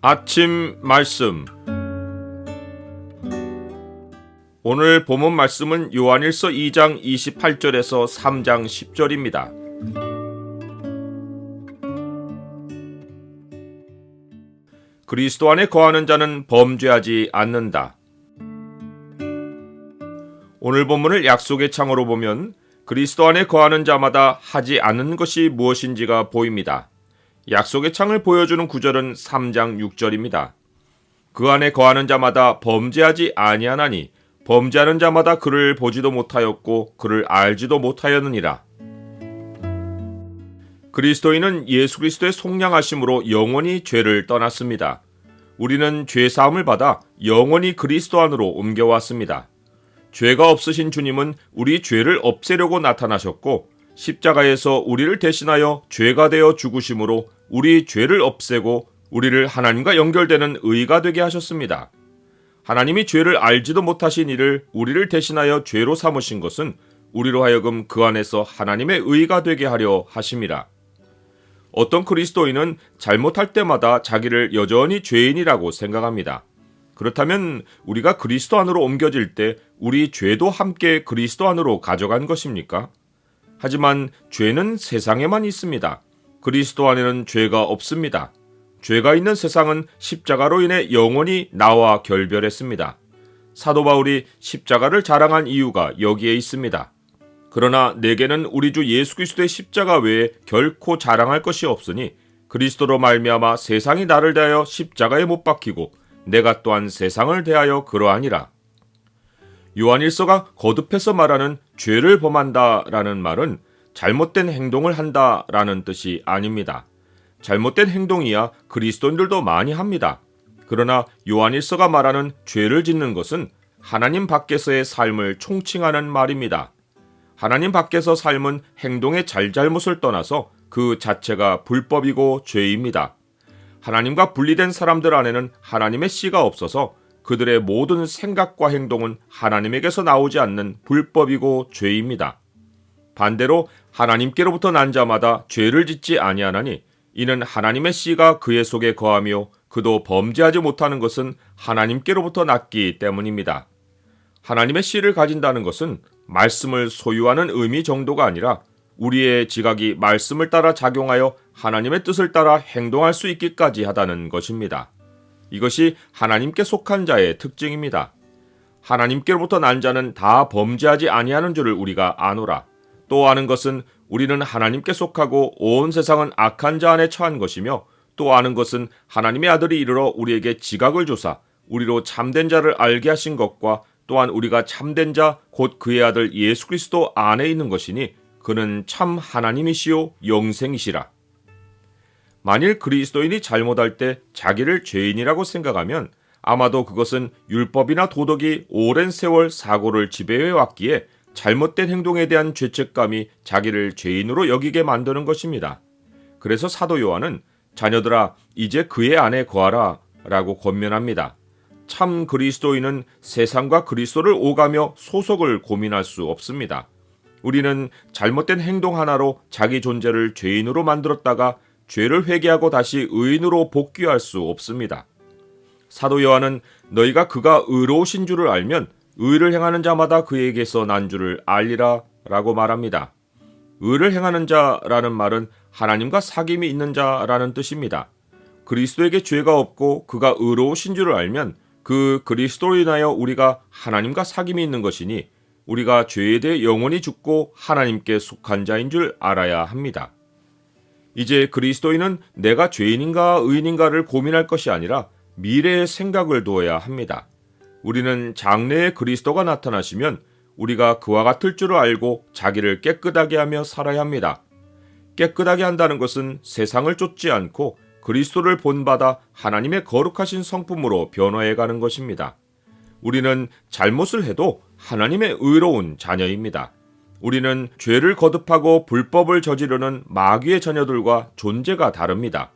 아침 말씀. 오늘 본문 말씀은 요한일서 2장 28절에서 3장 10절입니다. 그리스도 안에 거하는 자는 범죄하지 않는다. 오늘 본문을 약속의 창으로 보면 그리스도 안에 거하는 자마다 하지 않는 것이 무엇인지가 보입니다. 약속의 창을 보여주는 구절은 3장 6절입니다. 그 안에 거하는 자마다 범죄하지 아니하나니 범죄하는 자마다 그를 보지도 못하였고 그를 알지도 못하였느니라. 그리스도인은 예수 그리스도의 속량하심으로 영원히 죄를 떠났습니다. 우리는 죄사함을 받아 영원히 그리스도 안으로 옮겨왔습니다. 죄가 없으신 주님은 우리 죄를 없애려고 나타나셨고 십자가에서 우리를 대신하여 죄가 되어 죽으심으로 우리 죄를 없애고 우리를 하나님과 연결되는 의가 되게 하셨습니다. 하나님이 죄를 알지도 못하신 이를 우리를 대신하여 죄로 삼으신 것은 우리로 하여금 그 안에서 하나님의 의가 되게 하려 하심이라. 어떤 그리스도인은 잘못할 때마다 자기를 여전히 죄인이라고 생각합니다. 그렇다면 우리가 그리스도 안으로 옮겨질 때 우리 죄도 함께 그리스도 안으로 가져간 것입니까? 하지만 죄는 세상에만 있습니다. 그리스도 안에는 죄가 없습니다. 죄가 있는 세상은 십자가로 인해 영원히 나와 결별했습니다. 사도 바울이 십자가를 자랑한 이유가 여기에 있습니다. 그러나 내게는 우리 주 예수 그리스도의 십자가 외에 결코 자랑할 것이 없으니 그리스도로 말미암아 세상이 나를 대하여 십자가에 못 박히고 내가 또한 세상을 대하여 그러하니라. 요한일서가 거듭해서 말하는 죄를 범한다라는 말은 잘못된 행동을 한다라는 뜻이 아닙니다. 잘못된 행동이야 그리스도인들도 많이 합니다. 그러나 요한일서가 말하는 죄를 짓는 것은 하나님 밖에서의 삶을 총칭하는 말입니다. 하나님 밖에서 삶은 행동의 잘잘못을 떠나서 그 자체가 불법이고 죄입니다. 하나님과 분리된 사람들 안에는 하나님의 씨가 없어서 그들의 모든 생각과 행동은 하나님에게서 나오지 않는 불법이고 죄입니다. 반대로 하나님께로부터 난 자마다 죄를 짓지 아니하나니 이는 하나님의 씨가 그의 속에 거하며 그도 범죄하지 못하는 것은 하나님께로부터 났기 때문입니다. 하나님의 씨를 가진다는 것은 말씀을 소유하는 의미 정도가 아니라 우리의 지각이 말씀을 따라 작용하여 하나님의 뜻을 따라 행동할 수 있기까지 하다는 것입니다. 이것이 하나님께 속한 자의 특징입니다. 하나님께로부터 난 자는 다 범죄하지 아니하는 줄을 우리가 아노라. 또 아는 것은 우리는 하나님께 속하고 온 세상은 악한 자 안에 처한 것이며 또 아는 것은 하나님의 아들이 이르러 우리에게 지각을 조사 우리로 참된 자를 알게 하신 것과 또한 우리가 참된 자 곧 그의 아들 예수 그리스도 안에 있는 것이니 그는 참 하나님이시요 영생이시라. 만일 그리스도인이 잘못할 때 자기를 죄인이라고 생각하면 아마도 그것은 율법이나 도덕이 오랜 세월 사고를 지배해 왔기에 잘못된 행동에 대한 죄책감이 자기를 죄인으로 여기게 만드는 것입니다. 그래서 사도 요한은 자녀들아 이제 그의 안에 거하라 라고 권면합니다. 참 그리스도인은 세상과 그리스도를 오가며 소속을 고민할 수 없습니다. 우리는 잘못된 행동 하나로 자기 존재를 죄인으로 만들었다가 죄를 회개하고 다시 의인으로 복귀할 수 없습니다. 사도 요한은 너희가 그가 의로우신 줄을 알면 의를 행하는 자마다 그에게서 난 줄을 알리라 라고 말합니다. 의를 행하는 자라는 말은 하나님과 사귐이 있는 자라는 뜻입니다. 그리스도에게 죄가 없고 그가 의로우신 줄을 알면 그 그리스도로 인하여 우리가 하나님과 사귐이 있는 것이니 우리가 죄에 대해 영원히 죽고 하나님께 속한 자인 줄 알아야 합니다. 이제 그리스도인은 내가 죄인인가 의인인가를 고민할 것이 아니라 미래의 생각을 두어야 합니다. 우리는 장래에 그리스도가 나타나시면 우리가 그와 같을 줄을 알고 자기를 깨끗하게 하며 살아야 합니다. 깨끗하게 한다는 것은 세상을 쫓지 않고 그리스도를 본받아 하나님의 거룩하신 성품으로 변화해가는 것입니다. 우리는 잘못을 해도 하나님의 의로운 자녀입니다. 우리는 죄를 거듭하고 불법을 저지르는 마귀의 자녀들과 존재가 다릅니다.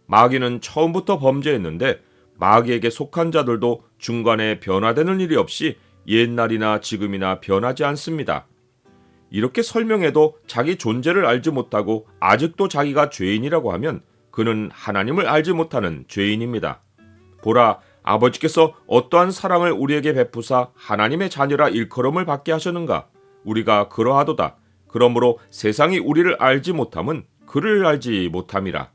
마귀는 처음부터 범죄했는데 마귀에게 속한 자들도 중간에 변화되는 일이 없이 옛날이나 지금이나 변하지 않습니다. 이렇게 설명해도 자기 존재를 알지 못하고 아직도 자기가 죄인이라고 하면 그는 하나님을 알지 못하는 죄인입니다. 보라, 아버지께서 어떠한 사랑을 우리에게 베푸사 하나님의 자녀라 일컬음을 받게 하셨는가? 우리가 그러하도다. 그러므로 세상이 우리를 알지 못함은 그를 알지 못함이라.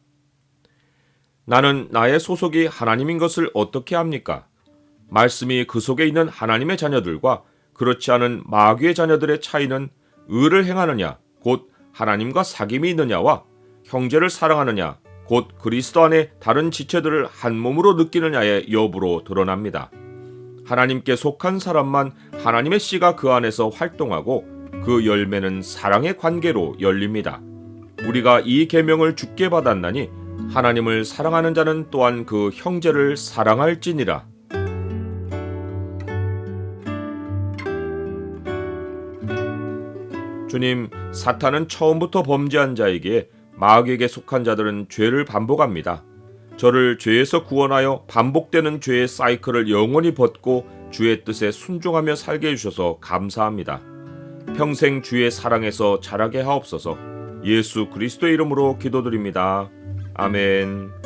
나는 나의 소속이 하나님인 것을 어떻게 합니까? 말씀이 그 속에 있는 하나님의 자녀들과 그렇지 않은 마귀의 자녀들의 차이는 의를 행하느냐, 곧 하나님과 사귐이 있느냐와 형제를 사랑하느냐, 곧 그리스도 안에 다른 지체들을 한 몸으로 느끼느냐의 여부로 드러납니다. 하나님께 속한 사람만 하나님의 씨가 그 안에서 활동하고 그 열매는 사랑의 관계로 열립니다. 우리가 이 계명을 주께 받았나니 하나님을 사랑하는 자는 또한 그 형제를 사랑할지니라. 주님, 사탄은 처음부터 범죄한 자에게 마귀에게 속한 자들은 죄를 반복합니다. 저를 죄에서 구원하여 반복되는 죄의 사이클을 영원히 벗고 주의 뜻에 순종하며 살게 해주셔서 감사합니다. 평생 주의 사랑에서 자라게 하옵소서. 예수 그리스도의 이름으로 기도드립니다. 아멘.